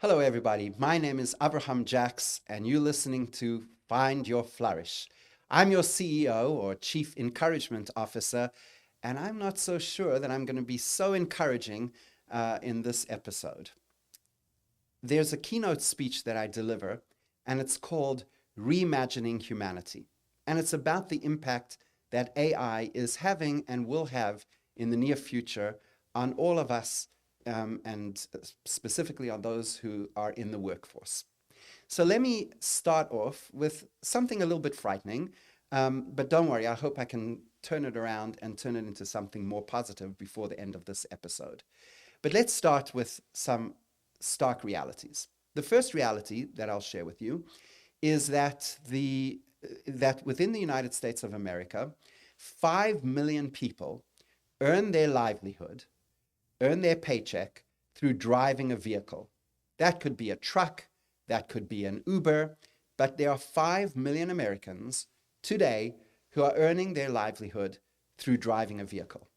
Hello, everybody. My name is Avrohom, and you're listening to Find Your Flourish. I'm your CEO or Chief Encouragement Officer, and I'm not so sure that I'm going to be so encouraging in this episode. There's a keynote speech that I deliver, and it's called Reimagining Humanity. And it's about the impact that AI is having and will have in the near future on all of us, and specifically on those who are in the workforce. So let me start off with something a little bit frightening, but don't worry, I hope I can turn it around and turn it into something more positive before the end of this episode. But let's start with some stark realities. The first reality that I'll share with you is that within the United States of America, 5 million people earn their livelihood, earn their paycheck through driving a vehicle. That could be a truck, that could be an Uber, but there are 5 million Americans today who are earning their livelihood through driving a vehicle.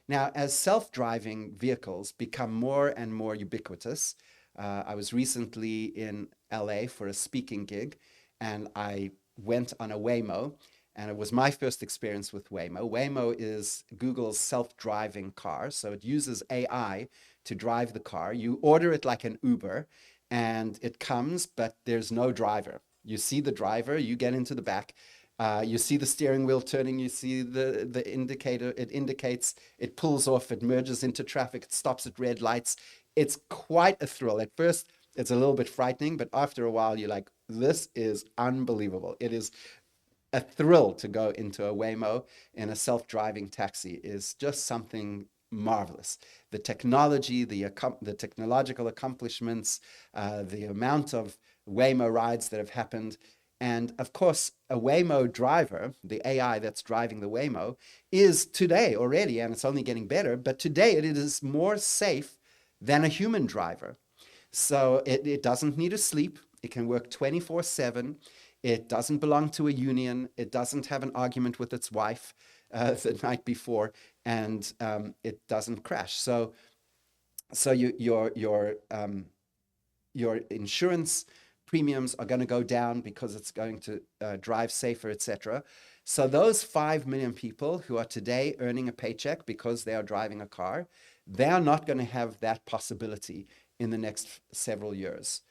Now, as self-driving vehicles become more and more ubiquitous, I was recently in LA for a speaking gig, and I went on a Waymo, and it was my first experience with Waymo. Waymo is Google's self-driving car, so it uses AI to drive the car. You order it like an Uber, and it comes, but there's no driver. You see the driver, you get into the back, you see the steering wheel turning, you see the indicator, it indicates, it pulls off, it merges into traffic, it stops at red lights. It's quite a thrill. At first, it's a little bit frightening, but after a while, you're like, this is unbelievable. It is a thrill to go into a Waymo in a self-driving taxi is just something marvelous. The technology, the technological accomplishments, the amount of Waymo rides that have happened. And of course, a Waymo driver, the AI that's driving the Waymo, is today already, and it's only getting better, but today it is more safe than a human driver. So it doesn't need to sleep. It can work 24/7. It doesn't belong to a union. It doesn't have an argument with its wife the night before, and it doesn't crash. So your insurance premiums are going to go down because it's going to drive safer, etc. So those 5 million people who are today earning a paycheck because they are driving a car, they are not going to have that possibility in the next several years.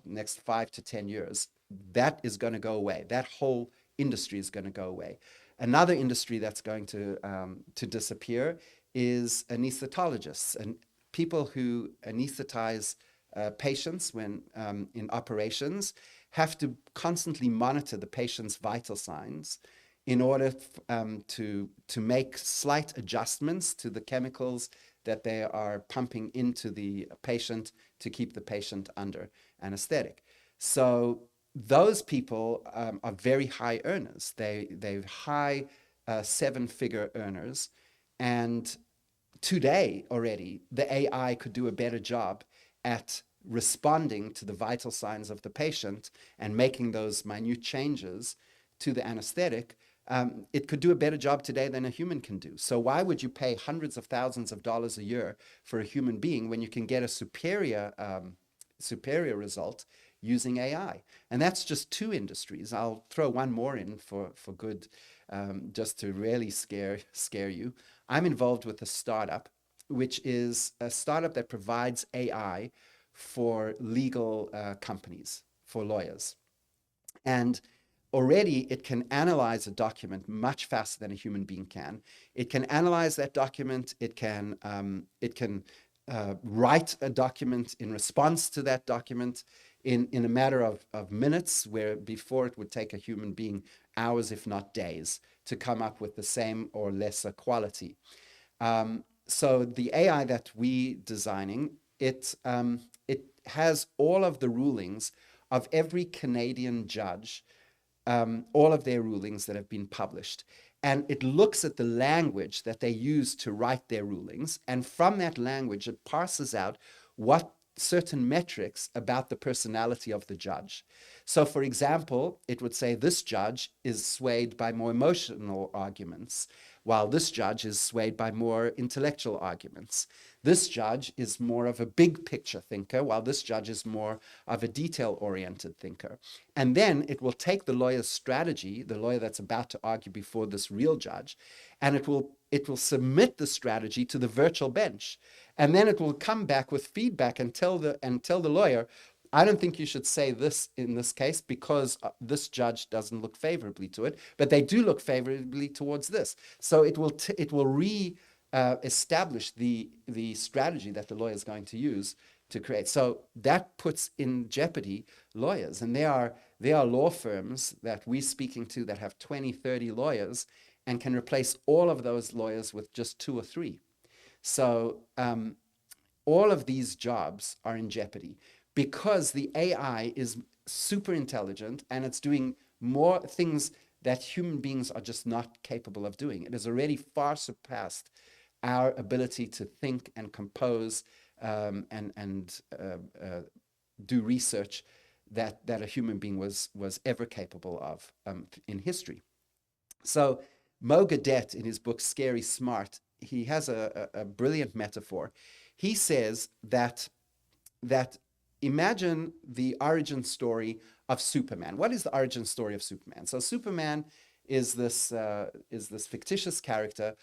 Next 5 to 10 years, that is going to go away. That whole industry is going to go away. Another industry that's going to disappear is anesthesiologists and people who anesthetize patients when in operations have to constantly monitor the patient's vital signs in order to make slight adjustments to the chemicals that they are pumping into the patient to keep the patient under anesthetic. So those people are very high earners. They're high 7-figure earners. And today already, the AI could do a better job at responding to the vital signs of the patient and making those minute changes to the anesthetic. It could do a better job today than a human can do. So why would you pay hundreds of thousands of dollars a year for a human being when you can get a superior result using AI? And that's just 2 industries. I'll throw one more in for good, just to really scare you. I'm involved with a startup, which is a startup that provides AI for legal companies, for lawyers. And already it can analyze a document much faster than a human being can. It can analyze that document. It can write a document in response to that document in a matter of minutes, where before it would take a human being hours, if not days, to come up with the same or lesser quality. So the AI that we're designing, it has all of the rulings of every Canadian judge, all of their rulings that have been published. And it looks at the language that they use to write their rulings. And from that language, it parses out what certain metrics about the personality of the judge. So, for example, it would say this judge is swayed by more emotional arguments, while this judge is swayed by more intellectual arguments. This judge is more of a big picture thinker, while this judge is more of a detail-oriented thinker. And then it will take the lawyer's strategy, the lawyer that's about to argue before this real judge, and it will submit the strategy to the virtual bench. And then it will come back with feedback and tell the lawyer, I don't think you should say this in this case because this judge doesn't look favorably to it, but they do look favorably towards this. So it will establish the strategy that the lawyer is going to use to create. So that puts in jeopardy lawyers. And there are law firms that we're speaking to that have 20, 30 lawyers and can replace all of those lawyers with just 2 or 3. So all of these jobs are in jeopardy because the AI is super intelligent and it's doing more things that human beings are just not capable of doing. It has already far surpassed our ability to think and compose and do research that a human being was ever capable of in history. So Mo Gadet, in his book Scary Smart, he has a brilliant metaphor. He says that imagine the origin story of Superman. What is the origin story of Superman? So Superman is this fictitious character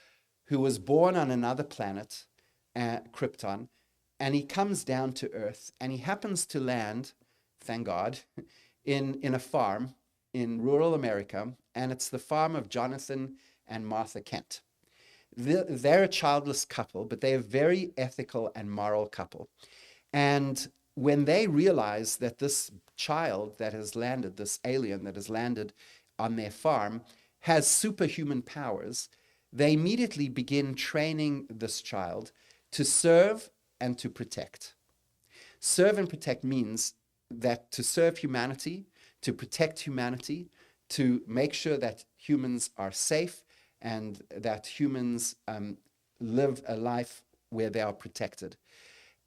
who was born on another planet, Krypton, and he comes down to Earth, and he happens to land, thank God, in a farm in rural America, and it's the farm of Jonathan and Martha Kent. They're a childless couple, but they're a very ethical and moral couple. And when they realize that this child that has landed, this alien that has landed on their farm, has superhuman powers, they immediately begin training this child to serve and to protect. Serve and protect means that to serve humanity, to protect humanity, to make sure that humans are safe and that humans live a life where they are protected.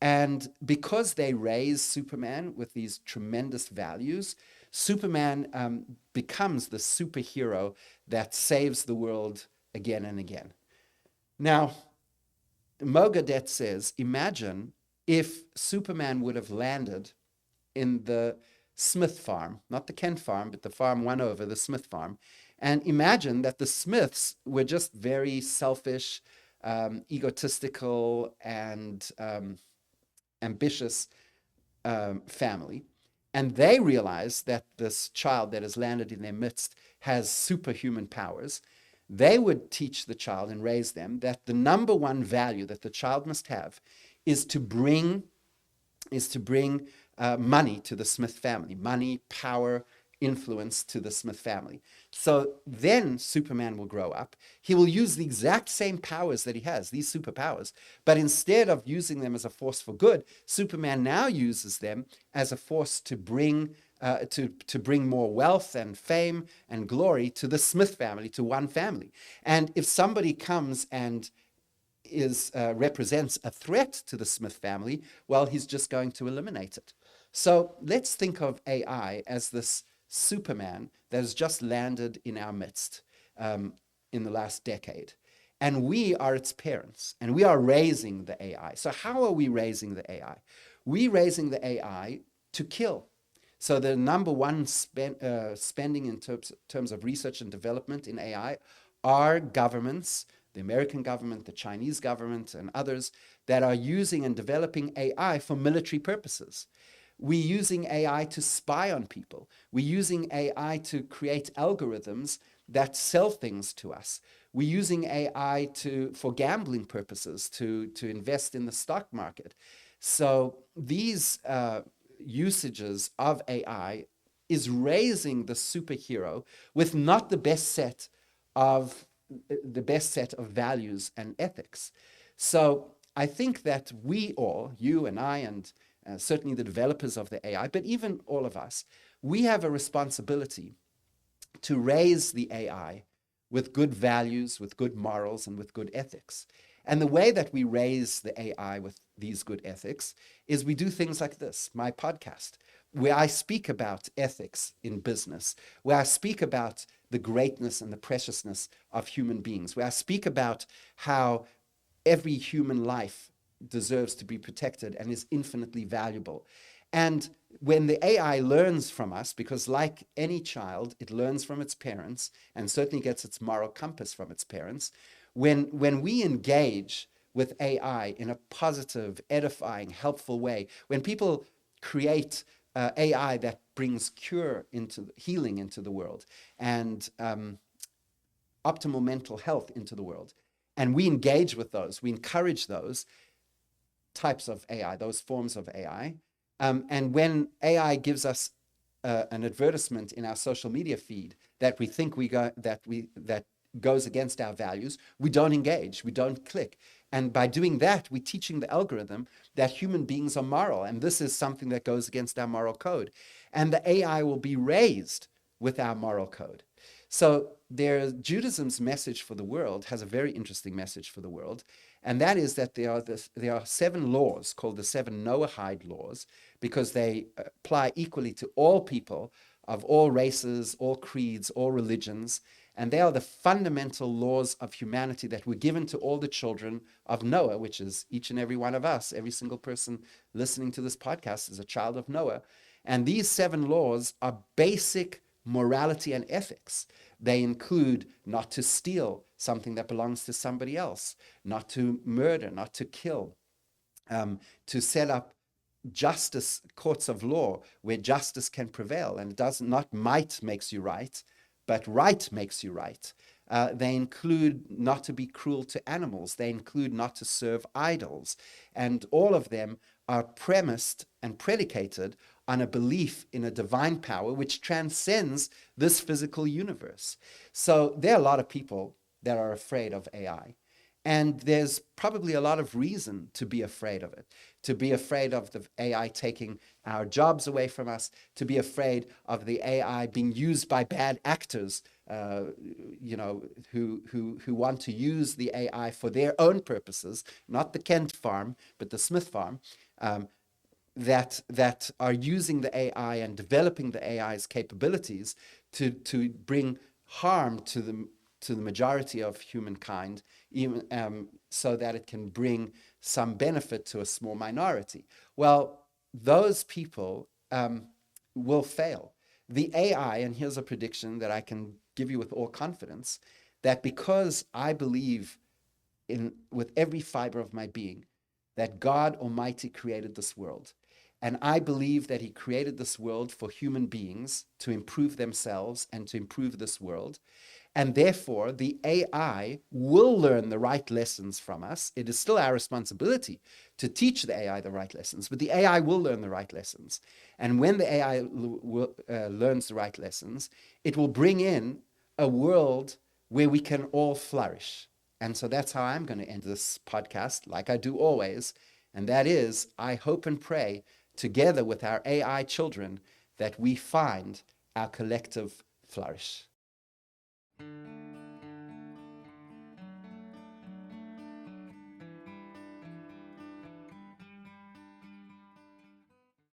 And because they raise Superman with these tremendous values, Superman becomes the superhero that saves the world again and again. Now, Mo Gadet says, imagine if Superman would have landed in the Smith farm, not the Kent farm, but the farm one over, the Smith farm. And imagine that the Smiths were just very selfish, egotistical, and ambitious family. And they realize that this child that has landed in their midst has superhuman powers. They would teach the child and raise them that the number one value that the child must have is to bring money to the Smith family, money, power, influence to the Smith family. So then Superman will grow up. He will use the exact same powers that he has, these superpowers, but instead of using them as a force for good, Superman now uses them as a force to bring more wealth and fame and glory to the Smith family, to one family. And if somebody comes and represents a threat to the Smith family, well, he's just going to eliminate it. So let's think of AI as this Superman that has just landed in our midst in the last decade. And we are its parents, and we are raising the AI. So how are we raising the AI? We're raising the AI to kill. So the number one spending in terms of research and development in AI are governments, the American government, the Chinese government, and others that are using and developing AI for military purposes. We're using AI to spy on people. We're using AI to create algorithms that sell things to us. We're using AI for gambling purposes, to invest in the stock market. So these usages of AI is raising the superhero with not the best set of values and ethics. So I think that we all, you and I, and certainly the developers of the AI, but even all of us, we have a responsibility to raise the AI with good values, with good morals, and with good ethics. And the way that we raise the AI with these good ethics is we do things like this, my podcast, where I speak about ethics in business, where I speak about the greatness and the preciousness of human beings, where I speak about how every human life deserves to be protected and is infinitely valuable. And when the AI learns from us, because like any child, it learns from its parents and certainly gets its moral compass from its parents, when we engage with AI in a positive, edifying, helpful way, when people create AI that brings healing into the world and optimal mental health into the world, and we engage with those, we encourage those types of AI, those forms of AI. And when AI gives us an advertisement in our social media feed that we think that goes against our values, we don't engage, we don't click. And by doing that, we're teaching the algorithm that human beings are moral, and this is something that goes against our moral code. And the AI will be raised with our moral code. So Judaism's message for the world has a very interesting message for the world, and that is that there are 7 laws called the 7 Noahide laws, because they apply equally to all people of all races, all creeds, all religions, and they are the fundamental laws of humanity that were given to all the children of Noah, which is each and every one of us. Every single person listening to this podcast is a child of Noah. And these 7 laws are basic morality and ethics. They include not to steal something that belongs to somebody else, not to murder, not to kill, to set up justice courts of law where justice can prevail, and it does not might makes you right, but right makes you right. They include not to be cruel to animals. They include not to serve idols. And all of them are premised and predicated on a belief in a divine power which transcends this physical universe. So there are a lot of people that are afraid of AI. And there's probably a lot of reason to be afraid of it, to be afraid of the AI taking our jobs away from us, to be afraid of the AI being used by bad actors, who want to use the AI for their own purposes, not the Kent farm, but the Smith farm, that are using the AI and developing the AI's capabilities to bring harm to the majority of humankind, even so that it can bring some benefit to a small minority. Well, those people will fail. The AI, and here's a prediction that I can give you with all confidence, that because I believe with every fiber of my being that God Almighty created this world, and I believe that He created this world for human beings to improve themselves and to improve this world. And therefore, the AI will learn the right lessons from us. It is still our responsibility to teach the AI the right lessons, but the AI will learn the right lessons. And when the AI learns the right lessons, it will bring in a world where we can all flourish. And so that's how I'm going to end this podcast, like I do always. And that is, I hope and pray, together with our AI children, that we find our collective flourish.